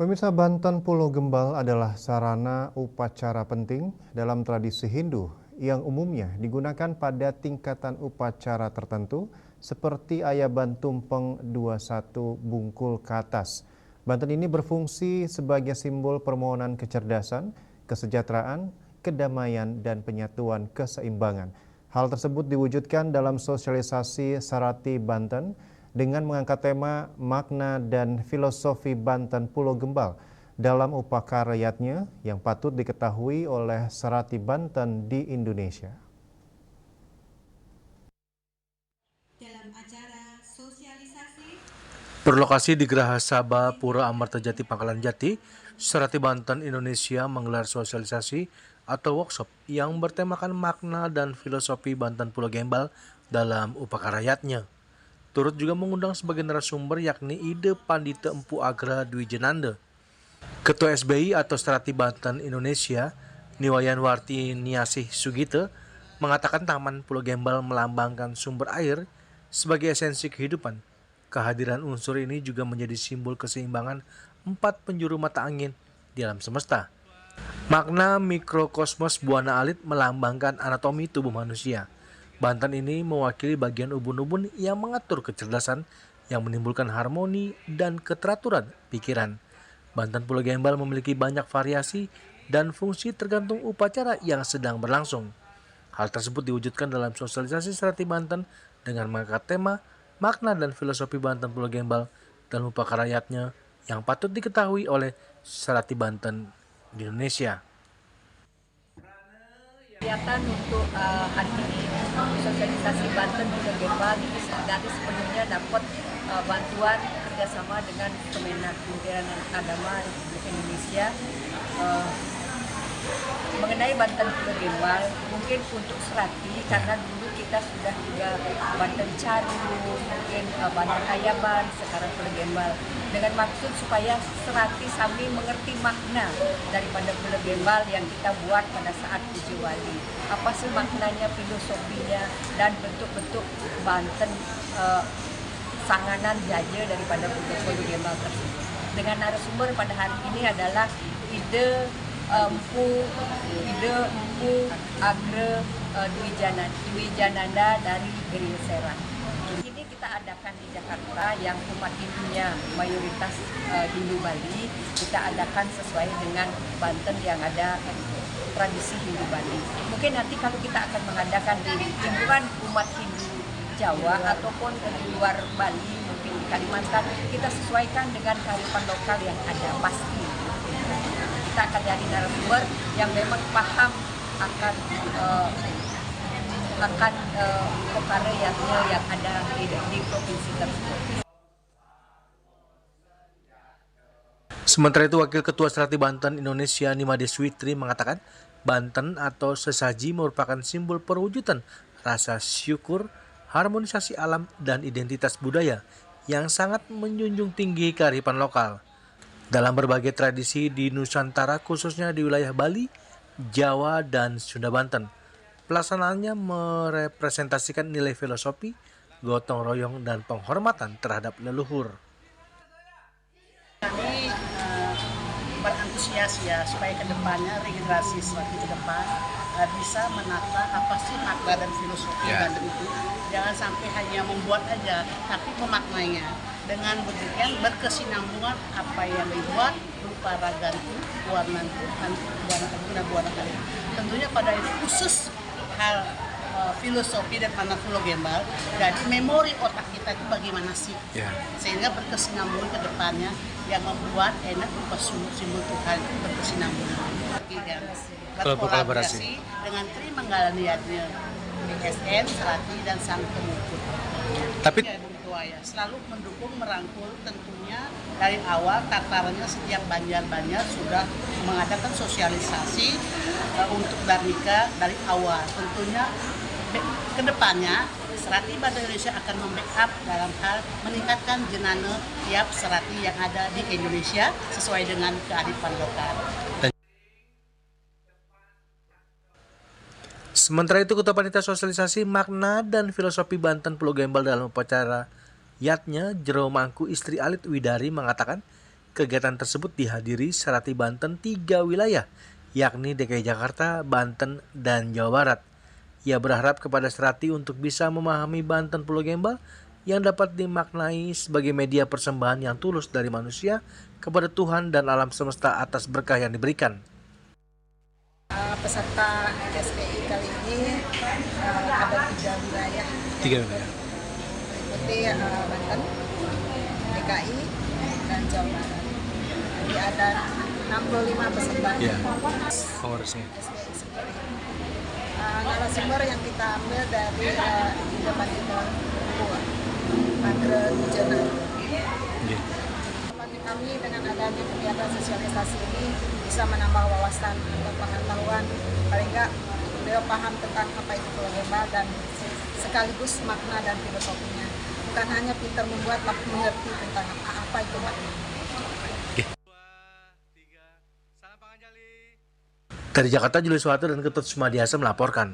Pemirsa, Banten Pulau Gembal adalah sarana upacara penting dalam tradisi Hindu yang umumnya digunakan pada tingkatan upacara tertentu seperti Ayaban Tumpeng 21 Bungkul ke atas. Banten ini berfungsi sebagai simbol permohonan kecerdasan, kesejahteraan, kedamaian, dan penyatuan keseimbangan. Hal tersebut diwujudkan dalam sosialisasi Sarati Banten dengan mengangkat tema makna dan filosofi Banten Pulau Gembal dalam upakaryatnya yang patut diketahui oleh Sarati Banten di Indonesia. Dalam acara sosialisasi Berlokasi di Geraha Sabha Pura Amartajati Pangkalan Jati, Sarati Banten Indonesia menggelar sosialisasi atau workshop yang bertemakan makna dan filosofi Banten Pulau Gembal dalam upakaryatnya. Turut juga mengundang sebagai narasumber yakni Ide Pandita Empu Agra Dwi Jenanda. Ketua SBI atau Sarati Banten Indonesia, Niwayan Warti Niasih Sugite, mengatakan Taman Pulau Gembal melambangkan sumber air sebagai esensi kehidupan. Kehadiran unsur ini juga menjadi simbol keseimbangan empat penjuru mata angin di alam semesta. Makna mikrokosmos Buana Alit melambangkan anatomi tubuh manusia. Banten ini mewakili bagian ubun-ubun yang mengatur kecerdasan yang menimbulkan harmoni dan keteraturan pikiran. Banten Pulau Gembal memiliki banyak variasi dan fungsi tergantung upacara yang sedang berlangsung. Hal tersebut diwujudkan dalam sosialisasi Sarati Banten dengan mengangkat tema makna dan filosofi Banten Pulau Gembal dan upakaryatnya yang patut diketahui oleh Sarati Banten di Indonesia. Kegiatan untuk hari ini sosialisasi Banten Pulau Gembal ini sepenuhnya dapat bantuan kerjasama dengan Kemenak Kementerian Agama Republik Indonesia mengenai Banten Pulau Gembal. Mungkin untuk Sarati karena dulu kita sudah juga Banten Caru, mungkin Banten Ayaban, sekarang Pulau Gembal. Dengan maksud supaya Sarati sambil mengerti makna daripada Pulau Gembal yang kita buat pada saat Puji Wali. Apa sih maknanya, filosofinya, dan bentuk-bentuk Banten sanganan jaja daripada Pulau Gembal tersebut. Dengan narasumber pada hari ini adalah Ide Empu Agra Dwi Jenanda dari Gereja Serang. Ini kita adakan di Jakarta yang umat Hindunya mayoritas Hindu Bali. Kita adakan sesuai dengan Banten yang ada tradisi Hindu Bali. Mungkin nanti kalau kita akan mengadakan di lingkungan umat Hindu Jawa ataupun di luar Bali, mungkin di Kalimantan, kita sesuaikan dengan kearifan lokal yang ada pasti. Kita akan jadi narasumber yang memang paham akan upakaryatnya yang ada di provinsi tersebut. Sementara itu, Wakil Ketua Sarati Banten Indonesia Nimade Switri mengatakan Banten atau sesaji merupakan simbol perwujudan rasa syukur, harmonisasi alam, dan identitas budaya yang sangat menjunjung tinggi kearifan lokal. Dalam berbagai tradisi di Nusantara, khususnya di wilayah Bali, Jawa, dan Sunda Banten, pelaksanaannya merepresentasikan nilai filosofi, gotong royong, dan penghormatan terhadap leluhur. Kami berantusias ya supaya kedepannya regenerasi Sarati ke depan bisa menata apa sih makna dan filosofi Banten itu. Jangan sampai hanya membuat aja, tapi memaknainya. Dengan demikian berkesinambungan apa yang dibuat berupa ragantu, warnantu, buana kali. Tentunya pada ini khusus hal filosofi dan makna Pulau Gembal. Jadi memori otak kita itu bagaimana sih? Sehingga berkesinambungan ke depannya yang membuat enak berupa simbol Tuhan itu berkesinambungan. Berkolaborasi dengan Trimanggala Niatnya, BSN, Sarati, dan Sang Pemukul. Tapi selalu mendukung, merangkul, tentunya dari awal tatarannya setiap banjar-banjar sudah mengadakan sosialisasi untuk Darnika dari awal. Tentunya kedepannya Sarati Banten Indonesia akan membackup dalam hal meningkatkan jenana tiap Sarati yang ada di Indonesia sesuai dengan kearifan lokal. Sementara itu, Ketua Panitia Sosialisasi Makna dan Filosofi Banten Pulau Gembal dalam upacara yatnya Jero Mangku Istri Alit Widari mengatakan Kegiatan tersebut dihadiri Serati Banten 3 wilayah, yakni DKI Jakarta, Banten, dan Jawa Barat. Ia berharap kepada Serati untuk bisa memahami Banten Pulau Gembal yang dapat dimaknai sebagai media persembahan yang tulus dari manusia kepada Tuhan dan alam semesta atas berkah yang diberikan. Peserta SPI kali ini ada 3 wilayah, 3 wilayah. meliputi Banten, DKI, dan Jawa Barat. Jadi ada 65 peserta Kongresnya. SPI sendiri. Narasumber yang kita ambil dari depan itu Padre Jena. Harapan kami dengan adanya kegiatan sosialisasi ini bisa menambah wawasan dan pengetahuan, paling enggak beliau paham tentang apa itu Pulau Gembal dan sekaligus makna dan filosofinya. Bukan hanya pintar membuat, tapi mengerti tentang apa itu makna. Dari Jakarta, Julius Suharto dan Ketut Sumadiasa melaporkan.